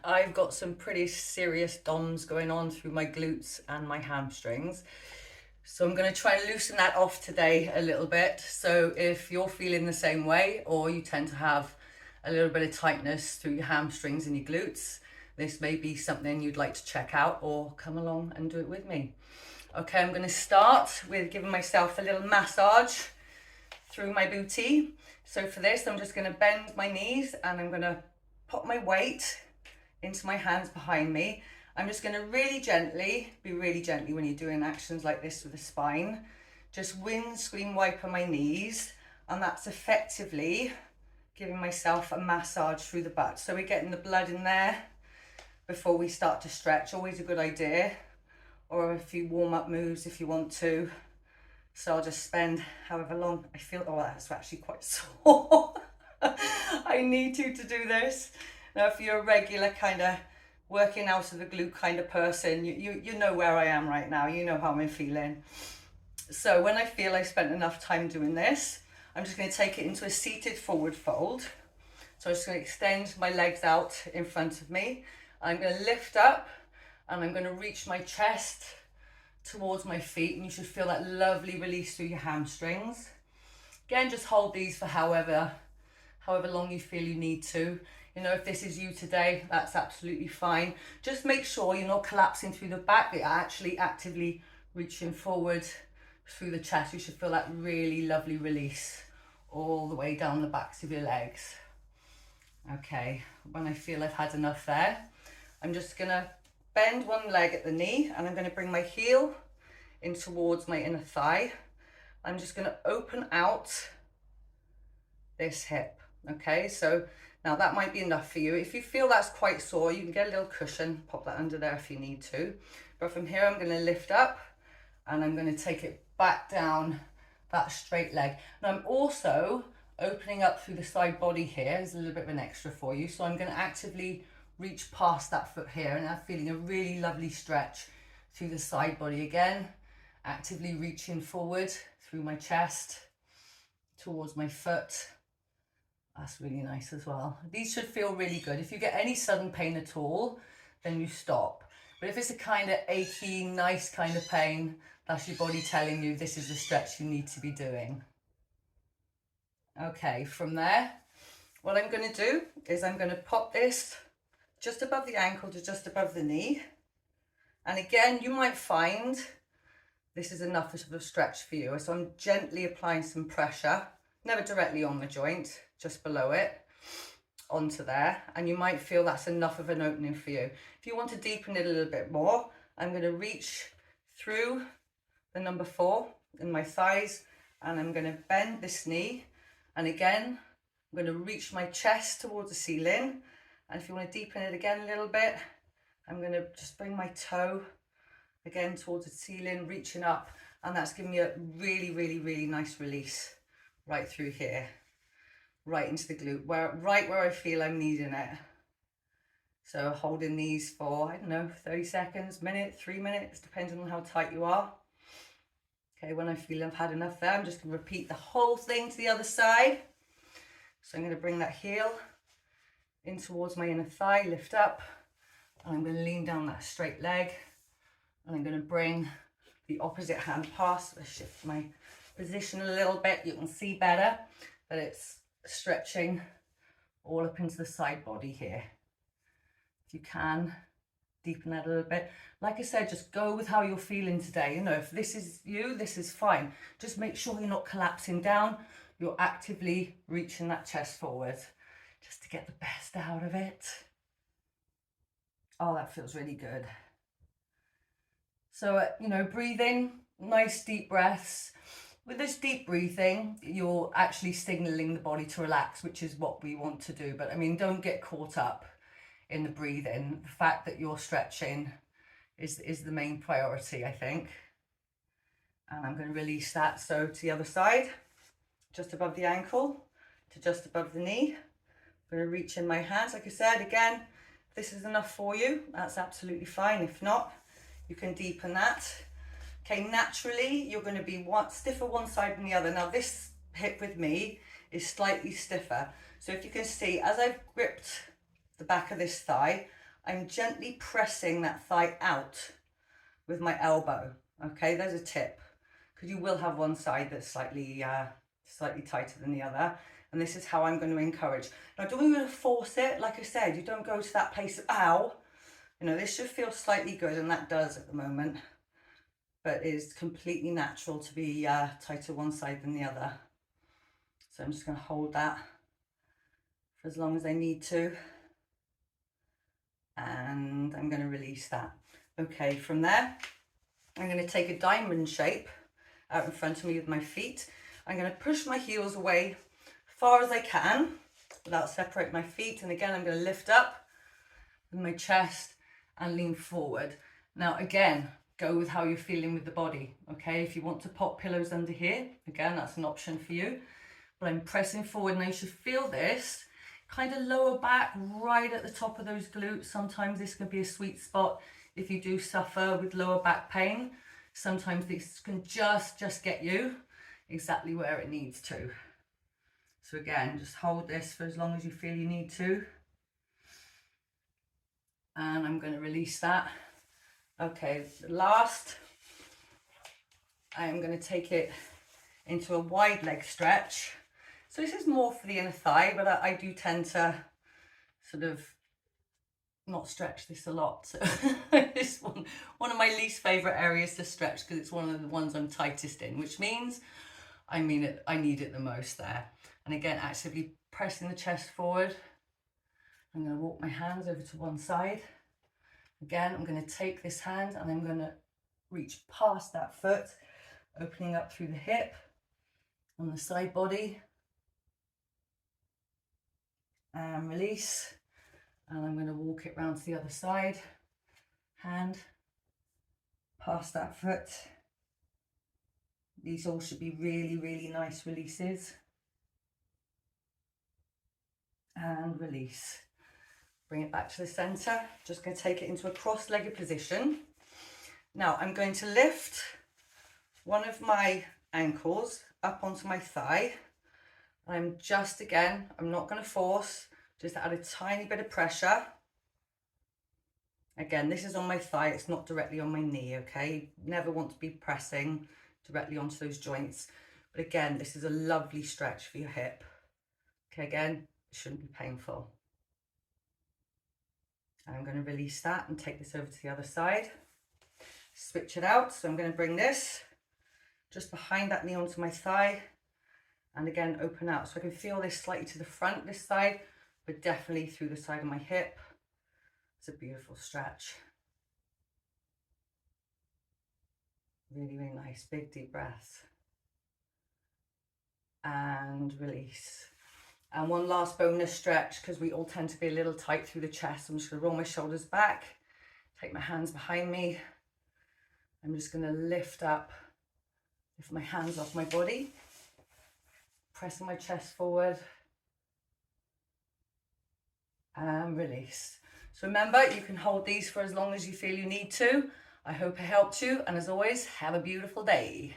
I've got some pretty serious DOMs going on through my glutes and my hamstrings. So I'm going to try and loosen that off today a little bit. So if you're feeling the same way, or you tend to have a little bit of tightness through your hamstrings and your glutes, this may be something you'd like to check out or come along and do it with me. Okay, I'm going to start with giving myself a little massage through my booty. So for this, I'm just going to bend my knees and I'm going to put my weight into my hands behind me. I'm just going to really gently when you're doing actions like this with the spine, just windscreen wipe on my knees, and that's effectively giving myself a massage through the butt. So we're getting the blood in there before we start to stretch, always a good idea, or a few warm-up moves if you want to. So I'll just spend however long I feel. Oh, that's actually quite sore. I need to do this. Now, if you're a regular kind of working out of the glute kind of person, you know where I am right now. You know how I'm feeling. So when I feel I spent enough time doing this, I'm just going to take it into a seated forward fold. So I'm just going to extend my legs out in front of me. I'm going to lift up and I'm going to reach my chest towards my feet, and you should feel that lovely release through your hamstrings. Again, just hold these for however long you feel you need to. You know, if this is you today, that's absolutely fine. Just make sure you're not collapsing through the back, you're actually actively reaching forward through the chest. You should feel that really lovely release all the way down the backs of your legs. Okay, when I feel I've had enough there, I'm just gonna bend one leg at the knee and I'm gonna bring my heel in towards my inner thigh. I'm just gonna open out this hip. Okay, so now that might be enough for you. If you feel that's quite sore, you can get a little cushion, pop that under there if you need to. But from here, I'm going to lift up and I'm going to take it back down that straight leg. Now I'm also opening up through the side body here. There's a little bit of an extra for you. So I'm going to actively reach past that foot here, and I'm feeling a really lovely stretch through the side body again. Actively reaching forward through my chest towards my foot. That's really nice as well. These should feel really good. If you get any sudden pain at all, then you stop. But if it's a kind of achy, nice kind of pain, that's your body telling you this is the stretch you need to be doing. Okay, from there, what I'm going to do is I'm going to pop this just above the ankle to just above the knee. And again, you might find this is enough of a stretch for you. So I'm gently applying some pressure, never directly on the joint, just below it, onto there. And you might feel that's enough of an opening for you. If you want to deepen it a little bit more, I'm going to reach through the number 4 in my thighs, and I'm going to bend this knee. And again, I'm going to reach my chest towards the ceiling. And if you want to deepen it again a little bit, I'm going to just bring my toe again towards the ceiling, reaching up, and that's giving me a really nice release right through here, right into the glute, right where I feel I'm needing it. So holding these for, I don't know, 30 seconds, minute, 3 minutes, depending on how tight you are. Okay, when I feel I've had enough there, I'm just going to repeat the whole thing to the other side. So I'm going to bring that heel in towards my inner thigh, lift up, and I'm going to lean down that straight leg, and I'm going to bring the opposite hand past. Let's shift my position a little bit. You can see better that it's stretching all up into the side body here. If you can, deepen that a little bit. Like I said, just go with how you're feeling today. You know, if this is you, this is fine. Just make sure you're not collapsing down. You're actively reaching that chest forward just to get the best out of it. Oh, that feels really good. So, you know, breathing, nice deep breaths. With this deep breathing, you're actually signaling the body to relax, which is what we want to do. But I mean, don't get caught up in the breathing. The fact that you're stretching is the main priority, I think. And I'm going to release that. So to the other side, just above the ankle to just above the knee. I'm going to reach in my hands. Like I said, again, if this is enough for you, that's absolutely fine. If not, you can deepen that. Okay, naturally, you're going to be stiffer one side than the other. Now, this hip with me is slightly stiffer. So if you can see, as I've gripped the back of this thigh, I'm gently pressing that thigh out with my elbow. Okay, there's a tip, because you will have one side that's slightly tighter than the other. And this is how I'm going to encourage. Now, don't want you to force it. Like I said, you don't go to that place of, ow. You know, this should feel slightly good, and that does at the moment. But it's completely natural to be tighter one side than the other. So I'm just going to hold that for as long as I need to. And I'm going to release that. Okay, from there, I'm going to take a diamond shape out in front of me with my feet. I'm going to push my heels away as far as I can without separating my feet. And again, I'm going to lift up with my chest and lean forward. Now, again, go with how you're feeling with the body. Okay, if you want to pop pillows under here, again, that's an option for you. But I'm pressing forward, and you should feel this kind of lower back right at the top of those glutes. Sometimes this can be a sweet spot if you do suffer with lower back pain. Sometimes this can just get you exactly where it needs to. So again, just hold this for as long as you feel you need to. And I'm going to release that. Okay, last, I am going to take it into a wide leg stretch. So this is more for the inner thigh, but I do tend to sort of not stretch this a lot. So this one of my least favorite areas to stretch, because it's one of the ones I'm tightest in, which means I need it the most there. And again, actively pressing the chest forward. I'm going to walk my hands over to one side. Again, I'm going to take this hand and I'm going to reach past that foot, opening up through the hip on the side body. And release. And I'm going to walk it round to the other side. Hand past that foot. These all should be really, really nice releases. And release. Bring it back to the center. Just going to take it into a cross-legged position. Now I'm going to lift one of my ankles up onto my thigh. I'm not going to force, just add a tiny bit of pressure. Again, this is on my thigh, it's not directly on my knee, okay? Never want to be pressing directly onto those joints. But again, this is a lovely stretch for your hip. Okay, again, it shouldn't be painful. I'm going to release that and take this over to the other side. Switch it out. So I'm going to bring this just behind that knee onto my thigh. And again, open out. So I can feel this slightly to the front, this side, but definitely through the side of my hip. It's a beautiful stretch. Really, really nice. Big, deep breath. And release. And one last bonus stretch, because we all tend to be a little tight through the chest. I'm just going to roll my shoulders back, take my hands behind me. I'm just going to lift my hands off my body, pressing my chest forward, and release. So remember, you can hold these for as long as you feel you need to. I hope it helped you, and as always, have a beautiful day.